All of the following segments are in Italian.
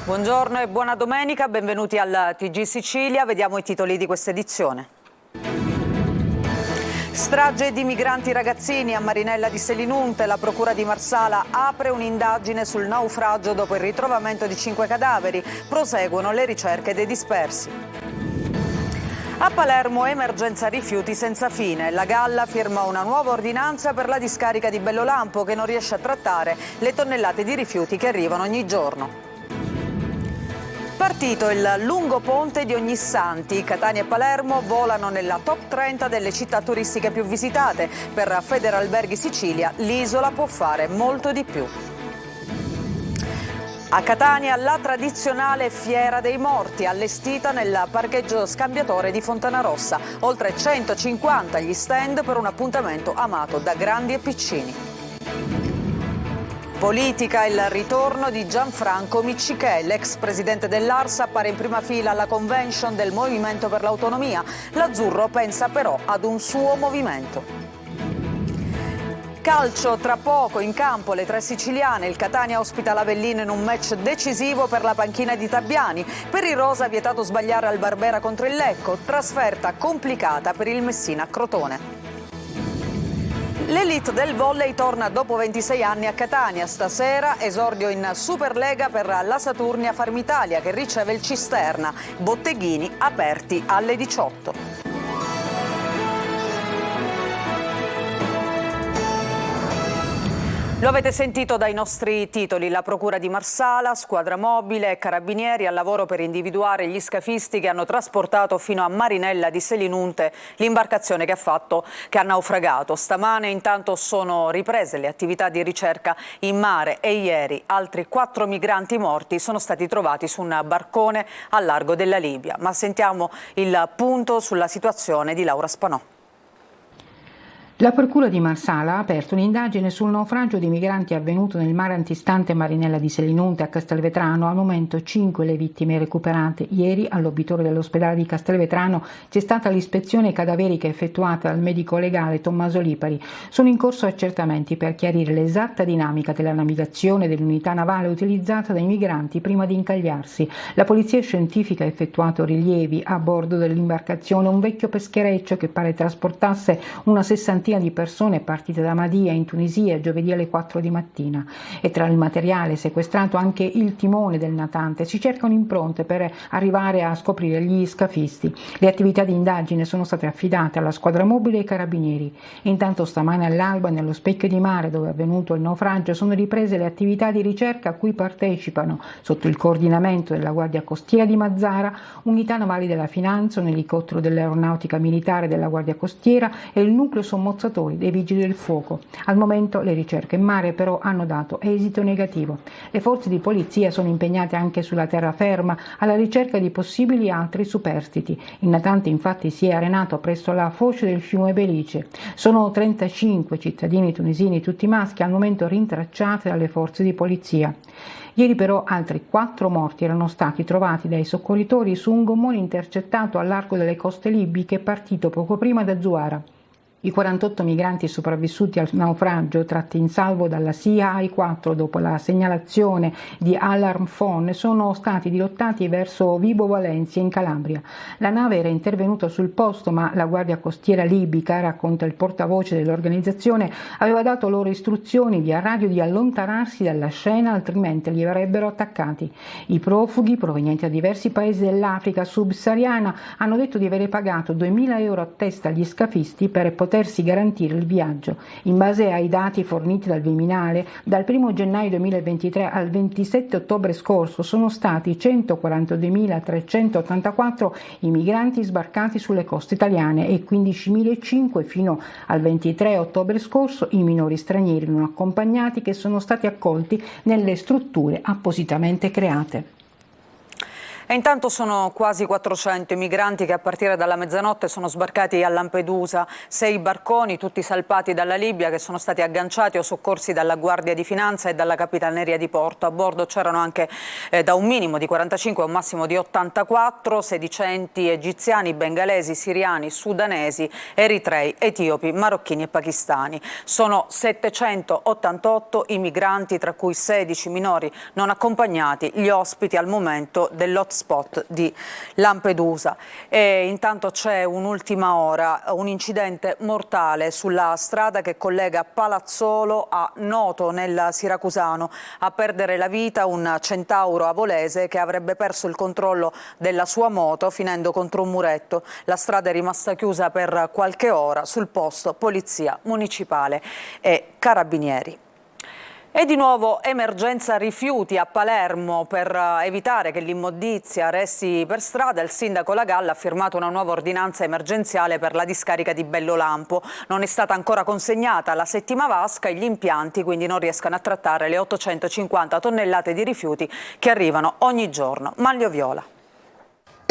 Buongiorno e buona domenica, benvenuti al TG Sicilia, vediamo i titoli di questa edizione. Strage di migranti ragazzini a Marinella di Selinunte, la procura di Marsala apre un'indagine sul naufragio dopo il ritrovamento di 5 cadaveri, proseguono le ricerche dei dispersi. A Palermo emergenza rifiuti senza fine, la Galla firma una nuova ordinanza per la discarica di Bellolampo che non riesce a trattare le tonnellate di rifiuti che arrivano ogni giorno. Partito il lungo ponte di Ognissanti, Catania e Palermo volano nella top 30 delle città turistiche più visitate. Per Federalberghi Sicilia l'isola può fare molto di più. A Catania la tradizionale Fiera dei Morti, allestita nel parcheggio scambiatore di Fontanarossa. Oltre 150 gli stand per un appuntamento amato da grandi e piccini. Politica, il ritorno di Gianfranco Miccichè, l'ex presidente dell'Ars, appare in prima fila alla convention del Movimento per l'Autonomia. L'Azzurro pensa però ad un suo movimento. Calcio, tra poco in campo le tre siciliane, il Catania ospita l'Avellino in un match decisivo per la panchina di Tabbiani. Per i rosa vietato sbagliare al Barbera contro il Lecco, trasferta complicata per il Messina a Crotone. L'elite del volley torna dopo 26 anni a Catania. Stasera esordio in Superlega per la Saturnia Farmitalia che riceve il Cisterna. Botteghini aperti alle 18. Lo avete sentito dai nostri titoli, la Procura di Marsala, squadra mobile e carabinieri al lavoro per individuare gli scafisti che hanno trasportato fino a Marinella di Selinunte l'imbarcazione che ha naufragato. Stamane intanto sono riprese le attività di ricerca in mare e ieri altri 4 migranti morti sono stati trovati su un barcone al largo della Libia. Ma sentiamo il punto sulla situazione di Laura Spanò. La Procura di Marsala ha aperto un'indagine sul naufragio di migranti avvenuto nel mare antistante Marinella di Selinunte a Castelvetrano. Al momento 5 le vittime recuperate. Ieri all'obitorio dell'ospedale di Castelvetrano c'è stata l'ispezione cadaverica effettuata dal medico legale Tommaso Lipari. Sono in corso accertamenti per chiarire l'esatta dinamica della navigazione dell'unità navale utilizzata dai migranti prima di incagliarsi. La polizia scientifica ha effettuato rilievi a bordo dell'imbarcazione, un vecchio peschereccio che pare trasportasse una sessantina di persone partite da Madia in Tunisia giovedì alle 4 di mattina, e tra il materiale sequestrato anche il timone del natante. Si cercano impronte per arrivare a scoprire gli scafisti. Le attività di indagine sono state affidate alla squadra mobile e ai carabinieri. Intanto stamane all'alba nello specchio di mare dove è avvenuto il naufragio sono riprese le attività di ricerca a cui partecipano, sotto il coordinamento della Guardia Costiera di Mazara, unità navali della Finanza, un elicottero dell'Aeronautica Militare della Guardia Costiera e il nucleo sommozzatori dei Vigili del Fuoco. Al momento le ricerche in mare però hanno dato esito negativo. Le forze di polizia sono impegnate anche sulla terraferma alla ricerca di possibili altri superstiti. Il natante infatti si è arenato presso la foce del fiume Belice. Sono 35 cittadini tunisini, tutti maschi, al momento rintracciati dalle forze di polizia. Ieri però altri 4 morti erano stati trovati dai soccorritori su un gommone intercettato al largo delle coste libiche partito poco prima da Zuara. I 48 migranti sopravvissuti al naufragio, tratti in salvo dalla CIA-I4 dopo la segnalazione di Alarm Phone, sono stati dirottati verso Vibo Valencia in Calabria. La nave era intervenuta sul posto, ma la Guardia Costiera libica, racconta il portavoce dell'organizzazione, aveva dato loro istruzioni via radio di allontanarsi dalla scena, altrimenti li avrebbero attaccati. I profughi, provenienti da diversi paesi dell'Africa subsahariana, hanno detto di avere pagato 2.000 euro a testa agli scafisti per potersi garantire il viaggio. In base ai dati forniti dal Viminale, dal 1 gennaio 2023 al 27 ottobre scorso sono stati 142.384 i migranti sbarcati sulle coste italiane e 15.005 fino al 23 ottobre scorso i minori stranieri non accompagnati che sono stati accolti nelle strutture appositamente create. E intanto sono quasi 400 i migranti che a partire dalla mezzanotte sono sbarcati a Lampedusa. 6 barconi, tutti salpati dalla Libia, che sono stati agganciati o soccorsi dalla Guardia di Finanza e dalla Capitaneria di Porto. A bordo c'erano anche da un minimo di 45 a un massimo di 84 sedicenti egiziani, bengalesi, siriani, sudanesi, eritrei, etiopi, marocchini e pakistani. Sono 788 i migranti, tra cui 16 minori non accompagnati, gli ospiti al momento dell'hotspot di Lampedusa. E intanto c'è un'ultima ora, un incidente mortale sulla strada che collega Palazzolo a Noto nel Siracusano. A perdere la vita un centauro avolese che avrebbe perso il controllo della sua moto finendo contro un muretto. La strada è rimasta chiusa per qualche ora, sul posto polizia municipale e carabinieri. E di nuovo emergenza rifiuti a Palermo. Per evitare che l'immondizia resti per strada, il sindaco Lagalla ha firmato una nuova ordinanza emergenziale per la discarica di Bellolampo. Non è stata ancora consegnata la settima vasca e gli impianti quindi non riescono a trattare le 850 tonnellate di rifiuti che arrivano ogni giorno. Manlio Viola.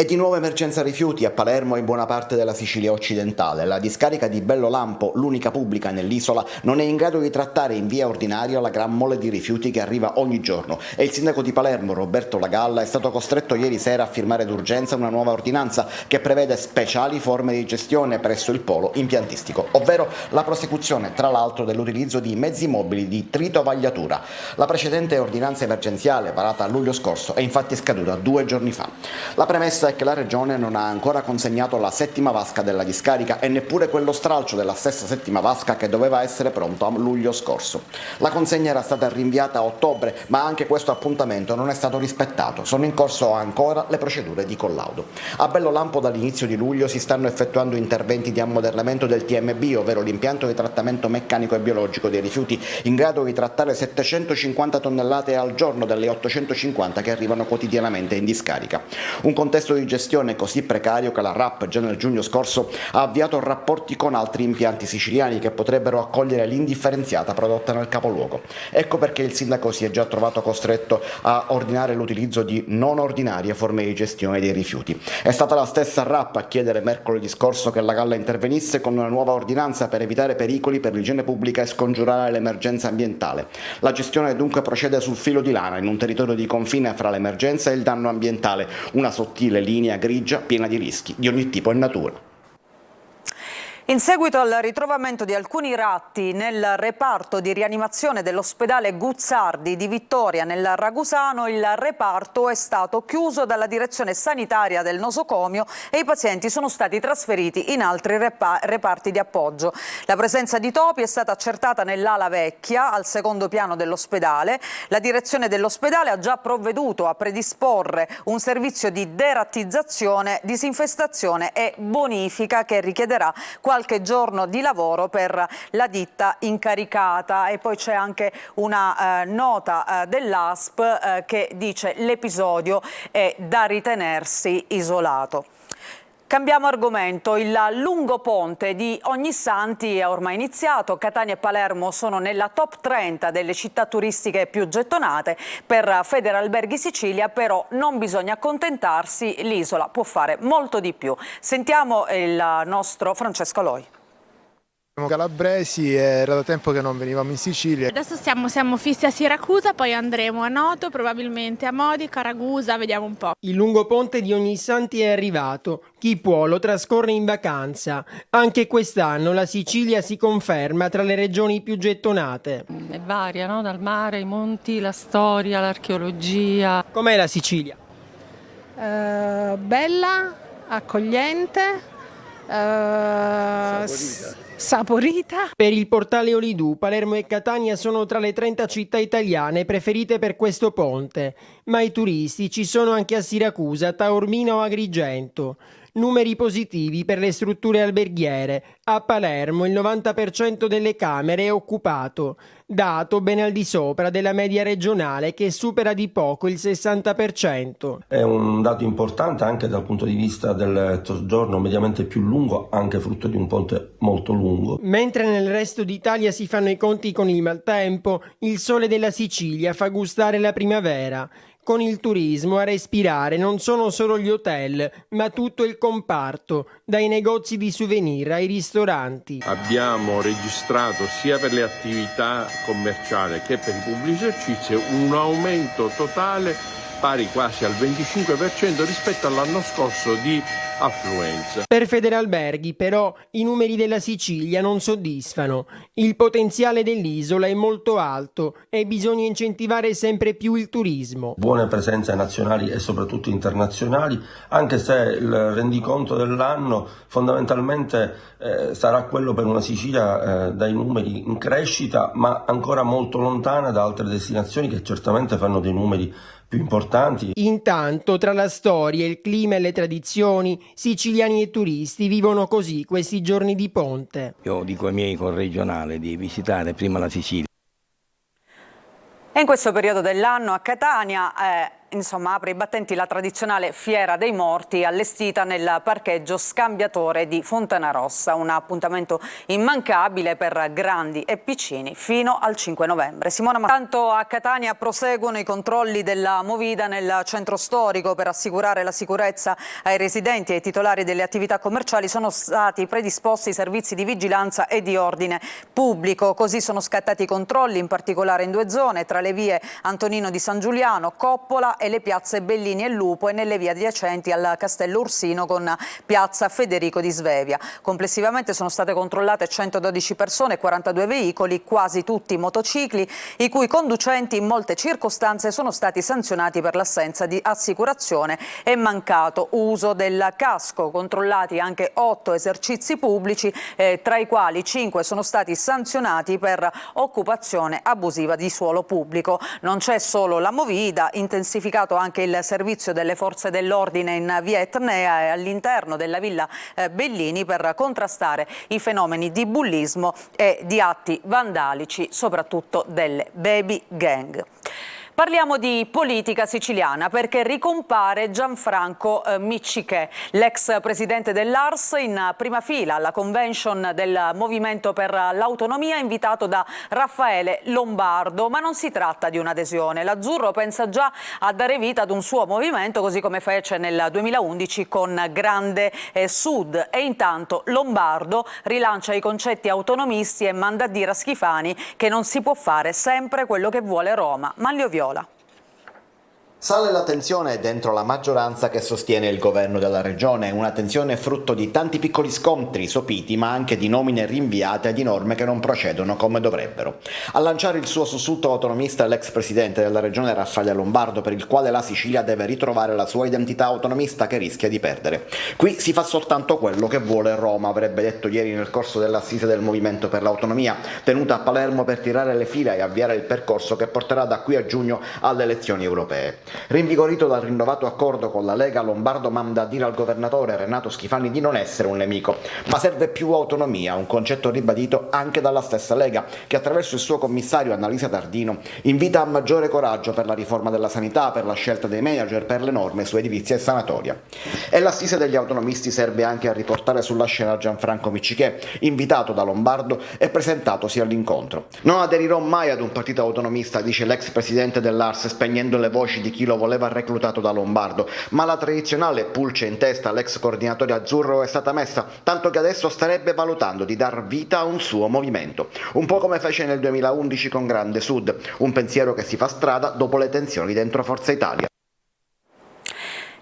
E di nuovo emergenza rifiuti a Palermo e in buona parte della Sicilia occidentale. La discarica di Bellolampo, l'unica pubblica nell'isola, non è in grado di trattare in via ordinaria la gran mole di rifiuti che arriva ogni giorno e il sindaco di Palermo, Roberto Lagalla, è stato costretto ieri sera a firmare d'urgenza una nuova ordinanza che prevede speciali forme di gestione presso il polo impiantistico, ovvero la prosecuzione, tra l'altro, dell'utilizzo di mezzi mobili di tritovagliatura. La precedente ordinanza emergenziale, varata a luglio scorso, è infatti scaduta 2 giorni fa. La premessa è che la Regione non ha ancora consegnato la settima vasca della discarica e neppure quello stralcio della stessa settima vasca che doveva essere pronto a luglio scorso. La consegna era stata rinviata a ottobre, ma anche questo appuntamento non è stato rispettato. Sono in corso ancora le procedure di collaudo. A Bellolampo dall'inizio di luglio si stanno effettuando interventi di ammodernamento del TMB, ovvero l'impianto di trattamento meccanico e biologico dei rifiuti, in grado di trattare 750 tonnellate al giorno delle 850 che arrivano quotidianamente in discarica. Un contesto di gestione così precario che la RAP già nel giugno scorso ha avviato rapporti con altri impianti siciliani che potrebbero accogliere l'indifferenziata prodotta nel capoluogo. Ecco perché il sindaco si è già trovato costretto a ordinare l'utilizzo di non ordinarie forme di gestione dei rifiuti. È stata la stessa RAP a chiedere mercoledì scorso che Lagalla intervenisse con una nuova ordinanza per evitare pericoli per l'igiene pubblica e scongiurare l'emergenza ambientale. La gestione dunque procede sul filo di lana in un territorio di confine fra l'emergenza e il danno ambientale, una sottile linea grigia piena di rischi di ogni tipo e natura. In seguito al ritrovamento di alcuni ratti nel reparto di rianimazione dell'ospedale Guzzardi di Vittoria nel Ragusano, il reparto è stato chiuso dalla direzione sanitaria del nosocomio e i pazienti sono stati trasferiti in altri reparti di appoggio. La presenza di topi è stata accertata nell'ala vecchia, al secondo piano dell'ospedale. La direzione dell'ospedale ha già provveduto a predisporre un servizio di derattizzazione, disinfestazione e bonifica che richiederà qualche giorno di lavoro per la ditta incaricata. E poi c'è anche una nota dell'ASP che dice l'episodio è da ritenersi isolato. Cambiamo argomento, il lungo ponte di Ognissanti è ormai iniziato, Catania e Palermo sono nella top 30 delle città turistiche più gettonate, per Federalberghi Sicilia però non bisogna accontentarsi, l'isola può fare molto di più. Sentiamo il nostro Francesco Loi. Siamo calabresi, era da tempo che non venivamo in Sicilia. Adesso siamo fissi a Siracusa, poi andremo a Noto, probabilmente a Modica, Ragusa, vediamo un po'. Il lungo ponte di Ognissanti è arrivato. Chi può lo trascorre in vacanza. Anche quest'anno la Sicilia si conferma tra le regioni più gettonate. È varia, no? Dal mare, i monti, la storia, l'archeologia. Com'è la Sicilia? Bella, accogliente, saporita. Per il portale Olidù, Palermo e Catania sono tra le 30 città italiane preferite per questo ponte, ma i turisti ci sono anche a Siracusa, Taormina o Agrigento. Numeri positivi per le strutture alberghiere. A Palermo il 90% delle camere è occupato, dato ben al di sopra della media regionale che supera di poco il 60%. È un dato importante anche dal punto di vista del soggiorno mediamente più lungo, anche frutto di un ponte molto lungo. Mentre nel resto d'Italia si fanno i conti con il maltempo, il sole della Sicilia fa gustare la primavera. Con il turismo a respirare non sono solo gli hotel, ma tutto il comparto, dai negozi di souvenir ai ristoranti. Abbiamo registrato sia per le attività commerciali che per i pubblici esercizi un aumento totale pari quasi al 25% rispetto all'anno scorso di affluenza. Per Federalberghi però i numeri della Sicilia non soddisfano. Il potenziale dell'isola è molto alto e bisogna incentivare sempre più il turismo. Buone presenze nazionali e soprattutto internazionali, anche se il rendiconto dell'anno fondamentalmente sarà quello per una Sicilia dai numeri in crescita, ma ancora molto lontana da altre destinazioni che certamente fanno dei numeri più importanti. Intanto, tra la storia, il clima e le tradizioni, siciliani e turisti vivono così questi giorni di ponte. Io dico ai miei corregionali di visitare prima la Sicilia. E in questo periodo dell'anno a Catania apre i battenti la tradizionale Fiera dei Morti allestita nel parcheggio scambiatore di Fontanarossa, un appuntamento immancabile per grandi e piccini fino al 5 novembre. Tanto a Catania proseguono i controlli della Movida nel centro storico per assicurare la sicurezza ai residenti e ai titolari delle attività commerciali. Sono stati predisposti servizi di vigilanza e di ordine pubblico, così sono scattati i controlli in particolare in 2 zone, tra le vie Antonino di San Giuliano, Coppola e le piazze Bellini e Lupo, e nelle vie adiacenti al Castello Ursino con piazza Federico di Svevia. Complessivamente sono state controllate 112 persone e 42 veicoli, quasi tutti motocicli, i cui conducenti in molte circostanze sono stati sanzionati per l'assenza di assicurazione e mancato uso del casco. Controllati anche 8 esercizi pubblici, tra i quali 5 sono stati sanzionati per occupazione abusiva di suolo pubblico. Non c'è solo la Movida, intensificato anche il servizio delle forze dell'ordine in via Etnea e all'interno della villa Bellini per contrastare i fenomeni di bullismo e di atti vandalici, soprattutto delle baby gang. Parliamo di politica siciliana perché ricompare Gianfranco Miccichè, l'ex presidente dell'ARS, in prima fila alla convention del Movimento per l'Autonomia, invitato da Raffaele Lombardo. Ma non si tratta di un'adesione. L'Azzurro pensa già a dare vita ad un suo movimento, così come fece nel 2011 con Grande Sud. E intanto Lombardo rilancia i concetti autonomisti e manda a dire a Schifani che non si può fare sempre quello che vuole Roma. Manlio Viola. Sale la tensione dentro la maggioranza che sostiene il governo della regione, una tensione frutto di tanti piccoli scontri sopiti, ma anche di nomine rinviate e di norme che non procedono come dovrebbero. A lanciare il suo sussulto autonomista è l'ex presidente della regione Raffaele Lombardo, per il quale la Sicilia deve ritrovare la sua identità autonomista che rischia di perdere. Qui si fa soltanto quello che vuole Roma, avrebbe detto ieri nel corso dell'assise del Movimento per l'Autonomia, tenuta a Palermo per tirare le fila e avviare il percorso che porterà da qui a giugno alle elezioni europee. Rinvigorito dal rinnovato accordo con la Lega, Lombardo manda a dire al governatore Renato Schifani di non essere un nemico, ma serve più autonomia, un concetto ribadito anche dalla stessa Lega, che attraverso il suo commissario Annalisa Tardino invita a maggiore coraggio per la riforma della sanità, per la scelta dei manager, per le norme su edilizia e sanatoria. E l'assise degli autonomisti serve anche a riportare sulla scena Gianfranco Miccichè, invitato da Lombardo e presentatosi all'incontro. Non aderirò mai ad un partito autonomista, dice l'ex presidente dell'ARS, spegnendo le voci di chi lo voleva reclutato da Lombardo, ma la tradizionale pulce in testa all'ex coordinatore azzurro è stata messa, tanto che adesso starebbe valutando di dar vita a un suo movimento, un po' come fece nel 2011 con Grande Sud, un pensiero che si fa strada dopo le tensioni dentro Forza Italia.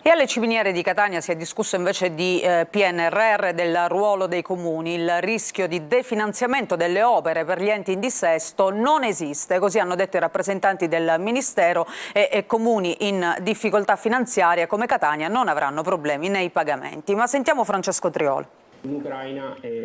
E alle Ciminiere di Catania si è discusso invece di PNRR, del ruolo dei comuni. Il rischio di definanziamento delle opere per gli enti in dissesto non esiste, così hanno detto i rappresentanti del Ministero, e comuni in difficoltà finanziaria come Catania non avranno problemi nei pagamenti. Ma sentiamo Francesco Triolo.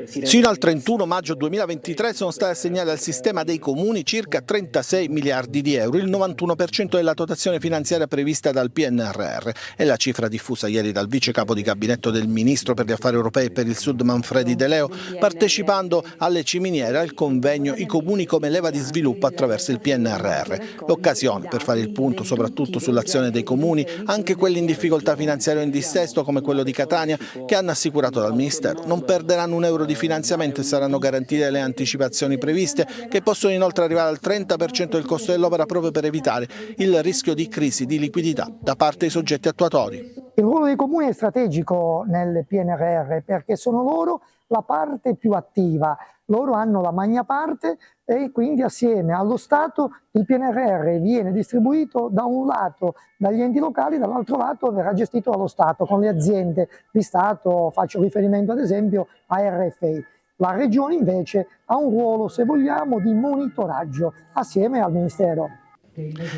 Sino al 31 maggio 2023 sono stati assegnati al sistema dei comuni circa 36 miliardi di euro, il 91% della dotazione finanziaria prevista dal PNRR. È la cifra diffusa ieri dal vice capo di gabinetto del ministro per gli affari europei e per il Sud Manfredi De Leo, partecipando alle Ciminiere al convegno I comuni come leva di sviluppo attraverso il PNRR. L'occasione per fare il punto soprattutto sull'azione dei comuni, anche quelli in difficoltà finanziaria o in dissesto come quello di Catania, che hanno assicurato dal Ministero non perderanno un euro di finanziamento e saranno garantite le anticipazioni previste, che possono inoltre arrivare al 30% del costo dell'opera proprio per evitare il rischio di crisi di liquidità da parte dei soggetti attuatori. Il ruolo dei comuni è strategico nel PNRR perché sono loro la parte più attiva, loro hanno la magna parte e quindi assieme allo Stato il PNRR viene distribuito da un lato dagli enti locali, dall'altro lato verrà gestito dallo Stato con le aziende di Stato, faccio riferimento ad esempio a RFI. La Regione invece ha un ruolo, se vogliamo, di monitoraggio assieme al Ministero.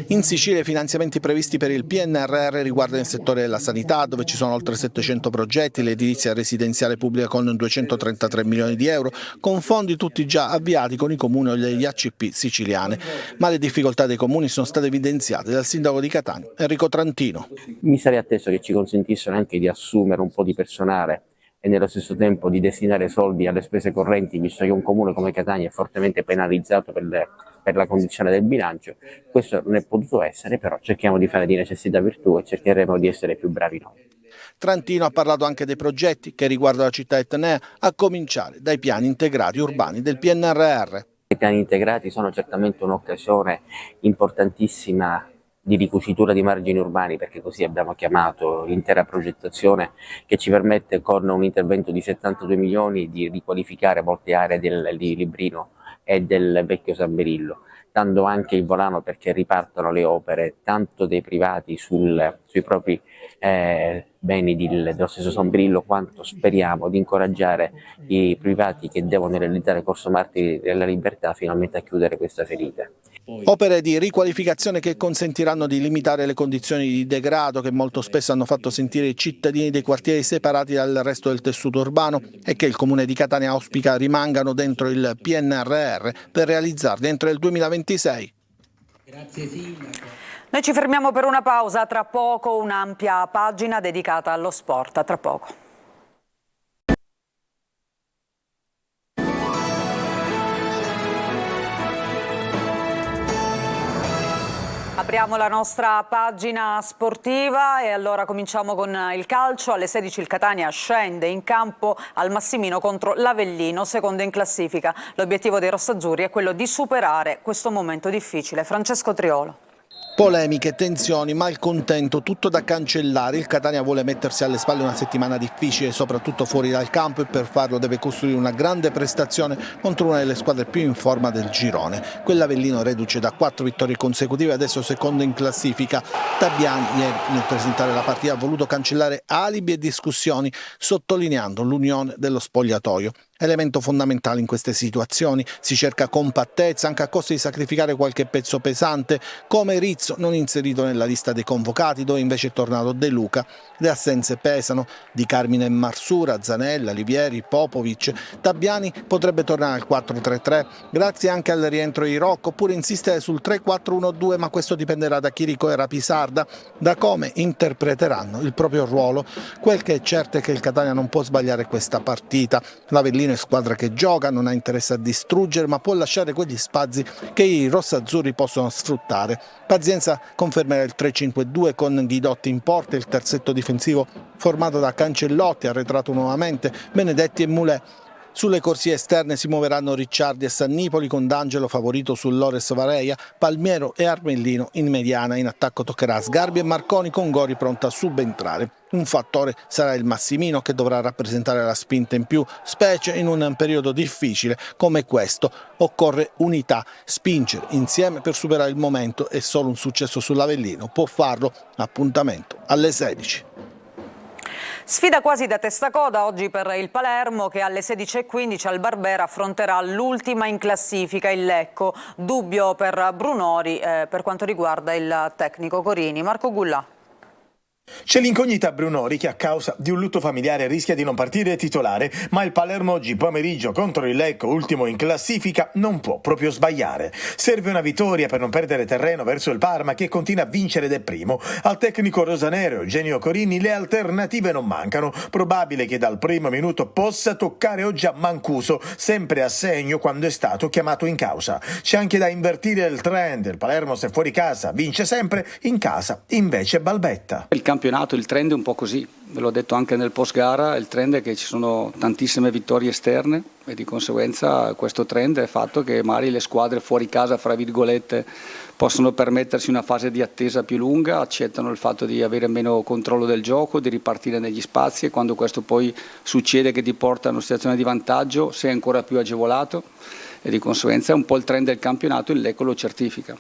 In Sicilia i finanziamenti previsti per il PNRR riguardano il settore della sanità, dove ci sono oltre 700 progetti, l'edilizia residenziale pubblica con 233 milioni di euro, con fondi tutti già avviati con i comuni o gli ACP siciliane. Ma le difficoltà dei comuni sono state evidenziate dal sindaco di Catania, Enrico Trantino. Mi sarei atteso che ci consentissero anche di assumere un po' di personale e nello stesso tempo di destinare soldi alle spese correnti, visto che un comune come Catania è fortemente penalizzato per la condizione del bilancio. Questo non è potuto essere, però cerchiamo di fare di necessità virtù e cercheremo di essere più bravi noi. Trantino ha parlato anche dei progetti che riguardano la città etnea, a cominciare dai piani integrati urbani del PNRR. I piani integrati sono certamente un'occasione importantissima di ricucitura di margini urbani, perché così abbiamo chiamato l'intera progettazione, che ci permette con un intervento di 72 milioni di riqualificare molte aree di Librino e del vecchio San Berillo, dando anche il volano perché ripartono le opere tanto dei privati sui propri beni dello stesso San Berillo, quanto speriamo di incoraggiare i privati che devono realizzare Corso Martiri della Libertà finalmente a chiudere questa ferita. Opere di riqualificazione che consentiranno di limitare le condizioni di degrado che molto spesso hanno fatto sentire i cittadini dei quartieri separati dal resto del tessuto urbano e che il Comune di Catania auspica rimangano dentro il PNRR per realizzarli entro il 2026. Grazie Sindaco. Noi ci fermiamo per una pausa, tra poco un'ampia pagina dedicata allo sport, a tra poco. Apriamo la nostra pagina sportiva e allora cominciamo con il calcio. Alle 16 il Catania scende in campo al Massimino contro l'Avellino, secondo in classifica. L'obiettivo dei rossazzurri è quello di superare questo momento difficile. Francesco Triolo. Polemiche, tensioni, malcontento, tutto da cancellare. Il Catania vuole mettersi alle spalle una settimana difficile, soprattutto fuori dal campo, e per farlo deve costruire una grande prestazione contro una delle squadre più in forma del girone. Quell'Avellino reduce da 4 vittorie consecutive, adesso secondo in classifica. Tabbiani ieri nel presentare la partita ha voluto cancellare alibi e discussioni, sottolineando l'unione dello spogliatoio. Elemento fondamentale in queste situazioni, si cerca compattezza anche a costo di sacrificare qualche pezzo pesante, come Rizzo non inserito nella lista dei convocati, dove invece è tornato De Luca. Le assenze pesano, di Carmine e Marsura, Zanella, Livieri, Popovic. Tabbiani potrebbe tornare al 4-3-3 grazie anche al rientro di Rocco, oppure insistere sul 3-4-1-2, ma questo dipenderà da chi ricorrerà Pisarda, da come interpreteranno il proprio ruolo. Quel che è certo è che il Catania non può sbagliare questa partita. L'Avellino è squadra che gioca, non ha interesse a distruggere, ma può lasciare quegli spazi che i rossazzurri possono sfruttare. Pazienza confermerà il 3-5-2 con Ghidotti in porta, il terzetto difensivo formato da Cancellotti, arretrato nuovamente, Benedetti e Mulè. Sulle corsie esterne si muoveranno Ricciardi e Sannipoli, con D'Angelo favorito su Lores Vareia, Palmiero e Armellino in mediana. In attacco toccherà Sgarbi e Marconi, con Gori pronta a subentrare. Un fattore sarà il Massimino, che dovrà rappresentare la spinta in più, specie in un periodo difficile come questo. Occorre unità, spingere insieme per superare il momento, e solo un successo sull'Avellino può farlo. Appuntamento alle 16. Sfida quasi da testacoda oggi per il Palermo, che alle 16:15 al Barbera affronterà l'ultima in classifica, il Lecco. Dubbio per Brunori per quanto riguarda il tecnico Corini. Marco Gullà. C'è l'incognita Brunori, che a causa di un lutto familiare rischia di non partire titolare, ma il Palermo oggi pomeriggio contro il Lecco, ultimo in classifica, non può proprio sbagliare. Serve una vittoria per non perdere terreno verso il Parma, che continua a vincere ed è primo. Al tecnico rosanero Eugenio Corini le alternative non mancano. Probabile che dal primo minuto possa toccare oggi a Mancuso, sempre a segno quando è stato chiamato in causa. C'è anche da invertire il trend. Il Palermo, se fuori casa vince sempre, in casa invece balbetta. Il campionato il trend è un po' così, ve l'ho detto anche nel post gara, il trend è che ci sono tantissime vittorie esterne e di conseguenza questo trend è fatto che magari le squadre fuori casa, fra virgolette, possono permettersi una fase di attesa più lunga, accettano il fatto di avere meno controllo del gioco, di ripartire negli spazi e quando questo poi succede che ti porta a una situazione di vantaggio sei ancora più agevolato e di conseguenza un po' il trend del campionato il Lecco lo certifica.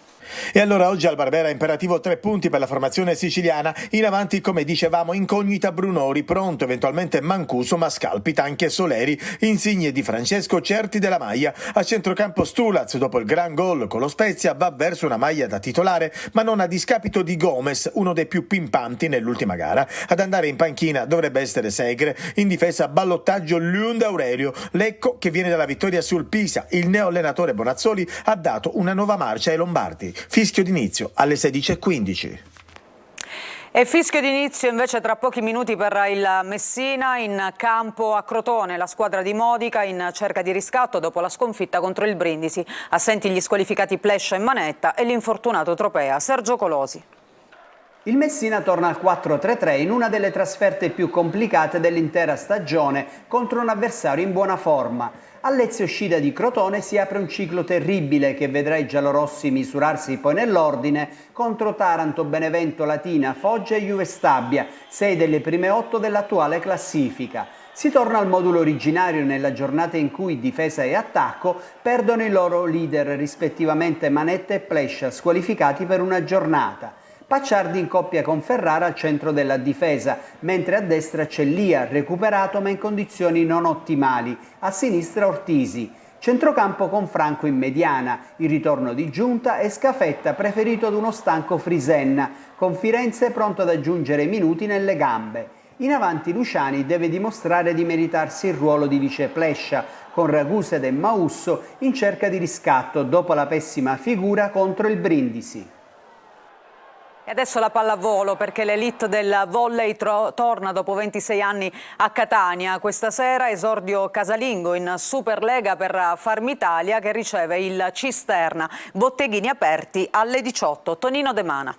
E allora oggi al Barbera imperativo 3 punti per la formazione siciliana, in avanti come dicevamo Incognita, Brunori, pronto eventualmente Mancuso, ma scalpita anche Soleri, Insigne di Francesco, certi della maglia, a centrocampo Stulaz dopo il gran gol con lo Spezia va verso una maglia da titolare ma non a discapito di Gomez, uno dei più pimpanti nell'ultima gara, ad andare in panchina dovrebbe essere Segre, in difesa ballottaggio Lund Aurelio, Lecco che viene dalla vittoria sul Pisa, il neoallenatore Bonazzoli ha dato una nuova marcia ai Lombardi. Fischio d'inizio alle 16:15. E fischio d'inizio invece tra pochi minuti per il Messina in campo a Crotone, la squadra di Modica in cerca di riscatto dopo la sconfitta contro il Brindisi. Assenti gli squalificati Plescia e Manetta e l'infortunato Tropea. Sergio Colosi. Il Messina torna al 4-3-3 in una delle trasferte più complicate dell'intera stagione contro un avversario in buona forma. All'Ezio Scida di Crotone si apre un ciclo terribile che vedrà i giallorossi misurarsi poi nell'ordine contro Taranto, Benevento, Latina, Foggia e Juve Stabia, 6 delle prime 8 dell'attuale classifica. Si torna al modulo originario nella giornata in cui difesa e attacco perdono i loro leader rispettivamente Manetta e Plescia, squalificati per una giornata. Pacciardi in coppia con Ferrara al centro della difesa, mentre a destra c'è Lia, recuperato ma in condizioni non ottimali, a sinistra Ortisi. Centrocampo con Franco in mediana, il ritorno di Giunta e Scafetta preferito ad uno stanco Frisenna, con Firenze pronto ad aggiungere minuti nelle gambe. In avanti Luciani deve dimostrare di meritarsi il ruolo di vice Plescia, con Ragused e Mausso in cerca di riscatto dopo la pessima figura contro il Brindisi. E adesso la pallavolo perché l'elite del volley torna dopo 26 anni a Catania. Questa sera esordio casalingo in Superlega per Farmitalia che riceve il Cisterna. Botteghini aperti alle 18. Tonino De Mana.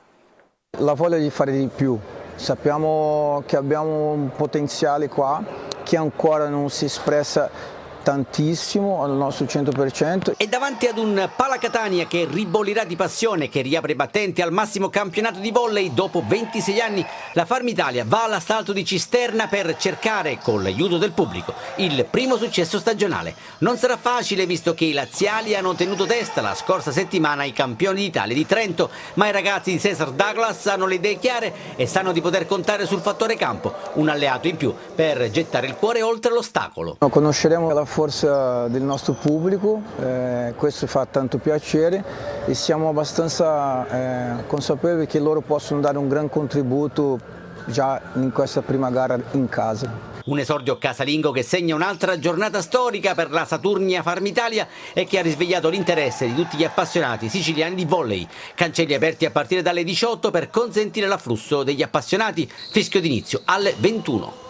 La voglia di fare di più. Sappiamo che abbiamo un potenziale qua che ancora non si espressa tantissimo al nostro 100%. E davanti ad un Pala Catania che ribollirà di passione, che riapre i battenti al massimo campionato di volley dopo 26 anni, la Farmitalia va all'assalto di Cisterna per cercare, con l'aiuto del pubblico, il primo successo stagionale. Non sarà facile visto che i laziali hanno tenuto testa la scorsa settimana ai campioni d'Italia di Trento, ma i ragazzi di Cesar Douglas hanno le idee chiare e sanno di poter contare sul fattore campo, un alleato in più per gettare il cuore oltre l'ostacolo. Conosceremo la forza del nostro pubblico, questo fa tanto piacere e siamo abbastanza consapevoli che loro possono dare un gran contributo già in questa prima gara in casa. Un esordio casalingo che segna un'altra giornata storica per la Saturnia Farmitalia e che ha risvegliato l'interesse di tutti gli appassionati siciliani di volley. Cancelli aperti a partire dalle 18 per consentire l'afflusso degli appassionati. Fischio d'inizio alle 21.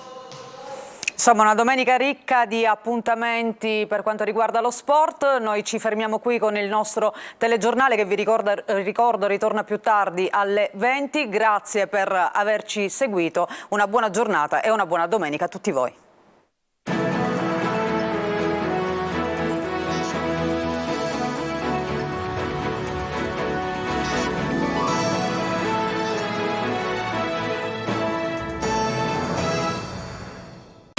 Insomma, una domenica ricca di appuntamenti per quanto riguarda lo sport. Noi ci fermiamo qui con il nostro telegiornale che vi ricordo ritorna più tardi alle 20. Grazie per averci seguito, una buona giornata e una buona domenica a tutti voi.